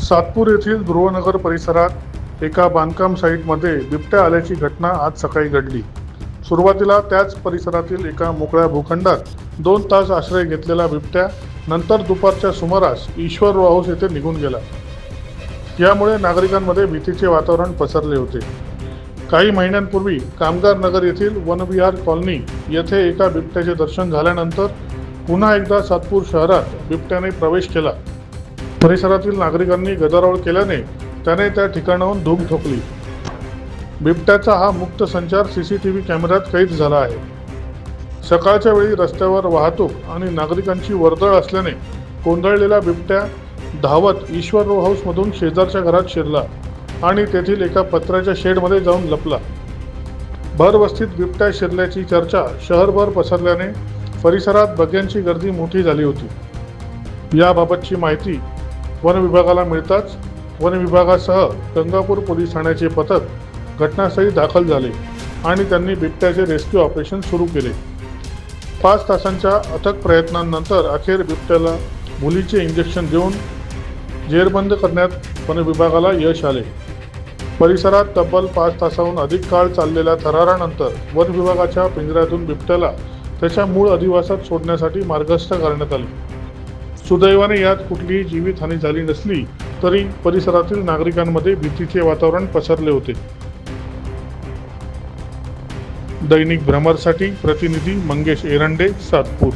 सातपूर येथील ध्रुवनगर परिसरात एका बांधकाम साईटमध्ये बिबट्या आल्याची घटना आज सकाळी घडली। सुरुवातीला त्याच परिसरातील एका मोकळ्या भूखंडात 2 तास आश्रय घेतलेला बिबट्या नंतर दुपारच्या सुमारास ईश्वरराव हाऊस येथे निघून गेला। यामुळे नागरिकांमध्ये भीतीचे वातावरण पसरले होते। काही महिन्यांपूर्वी कामगार नगर येथील वनविहार कॉलनी येथे एका बिबट्याचे दर्शन झाल्यानंतर पुन्हा एकदा सातपूर शहरात बिबट्याने प्रवेश केला। परिसरातील नागरिकांनी गदारोळ केल्याने त्याने त्या ठिकाणाहून धूम ठोकली। बिबट्याचा हा मुक्त संचार सीसीटीव्ही कॅमेऱ्यात कैद झाला आहे। सकाळच्या वेळी रस्त्यावर वाहतूक आणि नागरिकांची वर्दळ असल्याने गोंधळलेला बिबट्या धावत ईश्वरराव हाऊसमधून शेजारच्या घरात शिरला आणि तेथील एका पत्र्याच्या शेडमध्ये जाऊन लपला। भरवस्तीत बिबट्या शिरल्याची चर्चा शहरभर पसरल्याने परिसरात बघ्यांची गर्दी मोठी झाली होती। याबाबतची माहिती वन विभागाला मिळताच वन विभागासह गंगापूर पोलीस ठाण्याचे पथक घटनास्थळी दाखल झाले आणि त्यांनी बिबट्याचे रेस्क्यू ऑपरेशन सुरू केले। 5 तासांच्या अथक प्रयत्नांनंतर अखेर बिबट्याला मुलीचे इंजेक्शन देऊन जेरबंद करण्यात वन विभागाला यश आले। परिसरात तब्बल 5 तासाहून अधिक काळ चाललेल्या थरारानंतर वन विभागाच्या पिंजऱ्यातून बिबट्याला त्याच्या मूळ अधिवासात सोडण्यासाठी मार्गस्थ करण्यात आले। सुदैवाने यात कुठलीही जीवितहानी झाली नसली तरी परिसरातील नागरिकांमध्ये भीतीचे वातावरण पसरले होते। दैनिक भ्रमरसाठी प्रतिनिधी मंगेश एरंडे, सातपूर।